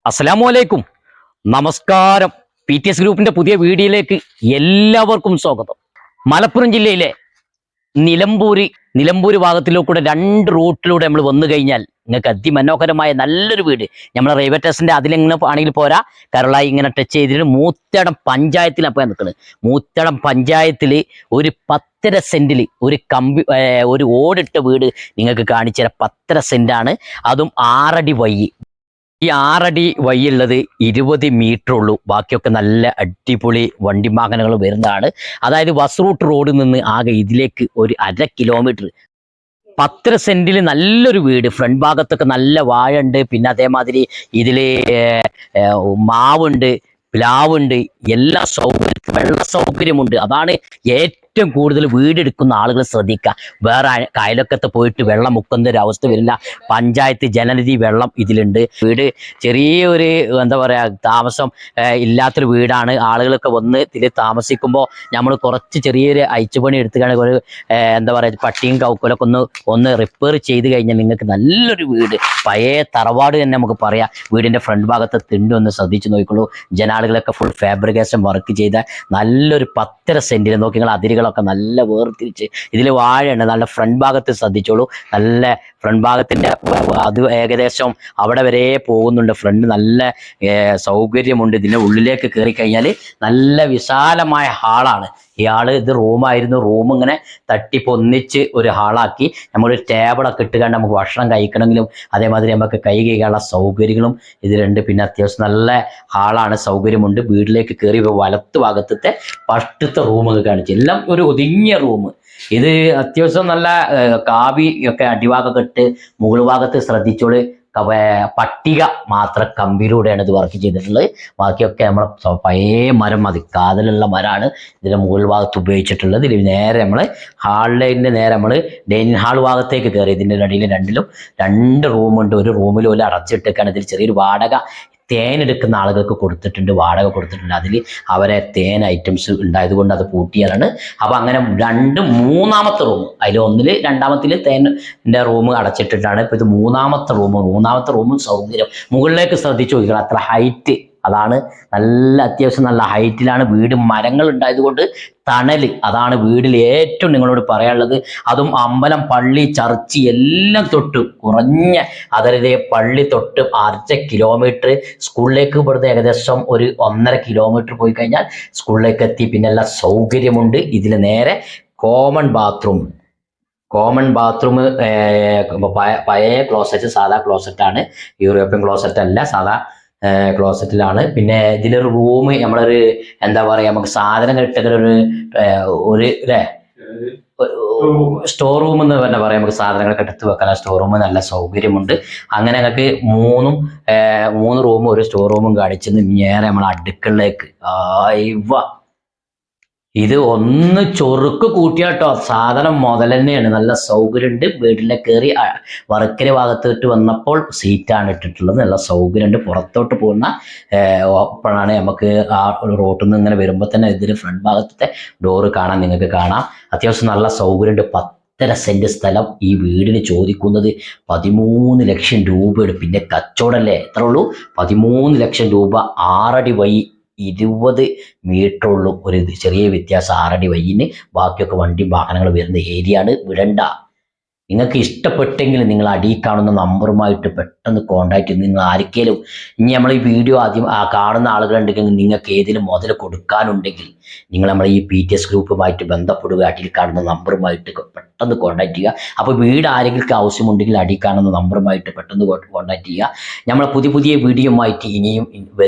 അസ്സലാമു നമസ്കാരം. PTS ഗ്രൂപ്പിന്റെ പുതിയ വീഡിയോയിലേക്ക് എല്ലാവർക്കും സ്വാഗതം. മലപ്പുറം ജില്ലയിലെ നിലമ്പൂര് ഭാഗത്തിലൂടെ 2 റൂട്ടിലൂടെ നമ്മൾ വന്നു കഴിഞ്ഞാൽ നിങ്ങൾക്ക് അതിമനോഹരമായ നല്ലൊരു വീട് നമ്മളെ റെയിൽവേ സ്റ്റേഷന്റെ അതിലെങ്ങനെ ആണെങ്കിൽ പോരാ, കരളായി ഇങ്ങനെ ടച്ച് ചെയ്തിട്ട് മൂത്തടം പഞ്ചായത്തിലാണ് പോയി നിൽക്കുന്നത്. മൂത്തടം പഞ്ചായത്തിൽ ഒരു 10.5 സെന്റിൽ ഒരു ഓടിട്ട വീട് നിങ്ങൾക്ക് കാണിച്ചു തരാം. 10.5 സെന്റാണ്, അതും 6 അടി വഴി. ഈ 6 അടി വഴിയുള്ളത് 20 മീറ്റർ ഉള്ളൂ. ബാക്കിയൊക്കെ നല്ല അടിപൊളി വണ്ടി വാഹനങ്ങൾ വരുന്നതാണ്. അതായത് ബസ് റൂട്ട് റോഡിൽ നിന്ന് ആകെ ഇതിലേക്ക് ഒരു 1/2 കിലോമീറ്റർ. 10 സെന്റിൽ നല്ലൊരു വീട്. ഫ്രണ്ട് ഭാഗത്തൊക്കെ നല്ല വാഴ ഉണ്ട്. പിന്നെ അതേമാതിരി ഇതില് മാവുണ്ട്, പ്ലാവുണ്ട്, എല്ലാ വെള്ള സൗകര്യമുണ്ട്. അതാണ് ഏറ്റവും കൂടുതൽ വീടെടുക്കുന്ന ആളുകൾ ശ്രദ്ധിക്കുക. വേറെ അയലൊക്കത്ത് പോയിട്ട് വെള്ളം മുക്കുന്ന ഒരു അവസ്ഥ വരില്ല. പഞ്ചായത്ത് ജലനിധി വെള്ളം ഇതിലുണ്ട്. വീട് ചെറിയൊരു എന്താ പറയാ താമസം ഇല്ലാത്തൊരു വീടാണ്. ആളുകളൊക്കെ വന്ന് ഇതിൽ താമസിക്കുമ്പോൾ നമ്മൾ കുറച്ച് ചെറിയൊരു അയച്ചുപണി എടുത്തുകൊണ്ട് ഒരു എന്താ പറയുക പട്ടിയും കൗക്കലൊക്കെ ഒന്ന് റിപ്പയർ ചെയ്ത് കഴിഞ്ഞാൽ നിങ്ങൾക്ക് നല്ലൊരു വീട്, പഴയ തറവാട് തന്നെ നമുക്ക് പറയാം. വീടിന്റെ ഫ്രണ്ട് ഭാഗത്തെ തിണ്ട് ഒന്ന് ശ്രദ്ധിച്ച് നോക്കിക്കോളൂ. ജനാലുകളൊക്കെ ഫുൾ ഫാബ്രിക്കേഷൻ വർക്ക് ചെയ്ത നല്ലൊരു 10.5 സെന്റിൽ നോക്കി. നിങ്ങൾ അതിരുകളൊക്കെ നല്ല വേർതിരിച്ച് ഇതിൽ വാഴയുണ്ട്. നല്ല ഫ്രണ്ട് ഭാഗത്ത് ശ്രദ്ധിച്ചോളൂ. നല്ല ഫ്രണ്ട് ഭാഗത്തിന്റെ അത് ഏകദേശം അവിടെ വരെ പോകുന്നുണ്ട്. ഫ്രണ്ട് നല്ല സൗകര്യമുണ്ട്. ഇതിന്റെ ഉള്ളിലേക്ക് കയറി കഴിഞ്ഞാൽ നല്ല വിശാലമായ ഹാളാണ്. ഇത് റൂമായിരുന്നു. റൂം ഇങ്ങനെ തട്ടിപ്പൊന്നിച്ച് ഒരു ഹാളാക്കി നമ്മളൊരു ടേബിളൊക്കെ ഇട്ടുകൊണ്ട് നമുക്ക് ഭക്ഷണം കഴിക്കണമെങ്കിലും അതേമാതിരി നമുക്ക് കൈ കഴുകാനുള്ള സൗകര്യങ്ങളും ഇതിലുണ്ട്. പിന്നെ അത്യാവശ്യം നല്ല ഹാളാണ്, സൗകര്യമുണ്ട്. വീട്ടിലേക്ക് കയറി വലത്ത് ഭാഗത്തെ ഫസ്റ്റത്തെ റൂമൊക്കെ കാണിച്ചു. എല്ലാം ഒരു ഒതുങ്ങിയ റൂം. ഇത് അത്യാവശ്യം നല്ല കാവി ഒക്കെ അടിഭാഗമൊക്കെ ഇട്ട് മുകൾ ഭാഗത്ത് ശ്രദ്ധിച്ചോള്. പട്ടിക മാത്രം കമ്പിയിലൂടെയാണ് ഇത് വർക്ക് ചെയ്തിട്ടുള്ളത്. ബാക്കിയൊക്കെ നമ്മൾ പഴയ മരം, മതി കാതലുള്ള മരമാണ് ഇതിന്റെ മുകൾ ഭാഗത്ത് ഉപയോഗിച്ചിട്ടുള്ളത്. ഇതിൽ നേരെ നമ്മൾ ഹാളിൻ്റെ നേരെ നമ്മൾ ഡൈനിങ് ഹാൾ ഭാഗത്തേക്ക് കയറി. ഇതിൻ്റെ ഇടയിൽ രണ്ടിലും 2 റൂമുണ്ട്. ഒരു റൂമിൽ പോലെ അടച്ചിട്ടേക്കാണ്. ഇതിൽ ചെറിയൊരു വാടക തേൻ എടുക്കുന്ന ആളുകൾക്ക് കൊടുത്തിട്ടുണ്ട്, വാടക കൊടുത്തിട്ടുണ്ട്. അതിൽ അവരെ തേൻ ഐറ്റംസ് ഉണ്ടായതുകൊണ്ട് അത് പൂട്ടിയാണ്. അപ്പൊ അങ്ങനെ 2 മൂന്നാമത്തെ റൂം, അതിൽ ഒന്നിൽ രണ്ടാമത്തിൽ തേൻ്റെ റൂം അടച്ചിട്ടിട്ടാണ്. ഇപ്പൊ ഇത് മൂന്നാമത്തെ റൂമും സൗകര്യം. മുകളിലേക്ക് ശ്രദ്ധിച്ചു നോക്കണം, അത്ര ഹൈറ്റ്. അതാണ് നല്ല അത്യാവശ്യം നല്ല ഹൈറ്റിലാണ് വീട്. മരങ്ങൾ ഉണ്ടായതുകൊണ്ട് തണല്, അതാണ് വീടിൽ ഏറ്റവും നിങ്ങളോട് പറയാനുള്ളത്. അതും അമ്പലം, പള്ളി, ചർച്ച് എല്ലാം തൊട്ട് കുറഞ്ഞ അതായത് പള്ളി തൊട്ട് 1/2 കിലോമീറ്റർ. സ്കൂളിലേക്ക് ഇവിടുന്ന് ഏകദേശം ഒരു 1.5 കിലോമീറ്റർ പോയി കഴിഞ്ഞാൽ സ്കൂളിലേക്ക് എത്തി. പിന്നെ എല്ലാ സൗകര്യമുണ്ട്. ഇതിൽ നേരെ കോമൺ ബാത്റൂം പഴയ ക്ലോസറ്റ്, സാധാ ക്ലോസറ്റാണ്. യൂറോപ്യൻ ക്ലോസറ്റ് അല്ല, സാധാ ക്ലോസറ്റിലാണ്. പിന്നെ ഇതിലൊരു റൂം, നമ്മളൊരു എന്താ പറയാ നമുക്ക് സാധനങ്ങൾ ഇട്ടൊരു സ്റ്റോർ റൂം എന്ന് തന്നെ പറയാം. നമുക്ക് സാധനങ്ങളൊക്കെ എടുത്ത് വെക്കാൻ സ്റ്റോർ റൂം നല്ല സൗകര്യമുണ്ട്. അങ്ങനെ ഞങ്ങൾക്ക് 3 റൂമും ഒരു സ്റ്റോർ റൂമും കാണിച്ചെന്ന് നേരെ നമ്മൾ അടുക്കളയിലേക്ക്. ഇത് ഒന്ന് ചൊറുക്ക് കൂട്ടിയാട്ടോ സാധനം മുതൽ തന്നെയാണ്. നല്ല സൗകര്യമുണ്ട്. വീട്ടിലെ കയറി വർക്കര ഭാഗത്തോട്ട് വന്നപ്പോൾ സീറ്റാണ് ഇട്ടിട്ടുള്ളത്. നല്ല സൗകര്യമുണ്ട്. പുറത്തോട്ട് പോകുന്ന ഓപ്പണാണ്. നമുക്ക് ആ റോട്ടിൽ നിന്ന് ഇങ്ങനെ വരുമ്പോൾ തന്നെ ഇതിന് ഫ്രണ്ട് ഭാഗത്തെ ഡോറ് കാണാൻ നിങ്ങൾക്ക് കാണാം. അത്യാവശ്യം നല്ല സൗകര്യമുണ്ട്. 10.5 സെന്റ് സ്ഥലം ഈ വീടിന് ചോദിക്കുന്നത് 13 ലക്ഷം രൂപയാണ്. പിന്നെ കച്ചവടമല്ലേ, എത്ര ഉള്ളൂ? 13 ലക്ഷം രൂപ. 6 അടി വഴി, 20 മീറ്റർ ഉള്ളൂ. ഒരു ചെറിയ വ്യത്യാസം 6 അടി വയ്യിന്. ബാക്കിയൊക്കെ വണ്ടി വാഹനങ്ങൾ വരുന്ന ഏരിയയാണ്. വിടണ്ട. നിങ്ങൾക്ക് ഇഷ്ടപ്പെട്ടെങ്കിൽ നിങ്ങൾ അടിയിൽ കാണുന്ന നമ്പറുമായിട്ട് പെട്ടെന്ന് കോൺടാക്ട് ചെയ്ത് നിങ്ങൾ ആർക്കെങ്കിലും ഇനി നമ്മൾ ഈ വീഡിയോ ആദ്യം കാണുന്ന ആളുകളുണ്ടെങ്കിൽ നിങ്ങൾക്ക് ഏതെങ്കിലും മുതൽ കൊടുക്കാനുണ്ടെങ്കിൽ നിങ്ങൾ നമ്മൾ ഈ PTS ഗ്രൂപ്പുമായിട്ട് ബന്ധപ്പെടുക. അടിയിൽ കാണുന്ന നമ്പറുമായിട്ട് പെട്ടെന്ന് കോൺടാക്ട് ചെയ്യുക. അപ്പോൾ വീട് ആരെങ്കിലും ആവശ്യമുണ്ടെങ്കിൽ അടിയിൽ കാണുന്ന നമ്പറുമായിട്ട് പെട്ടെന്ന് കോൺടാക്ട് ചെയ്യുക. നമ്മൾ പുതിയ വീഡിയോയുമായിട്ട് ഇനിയും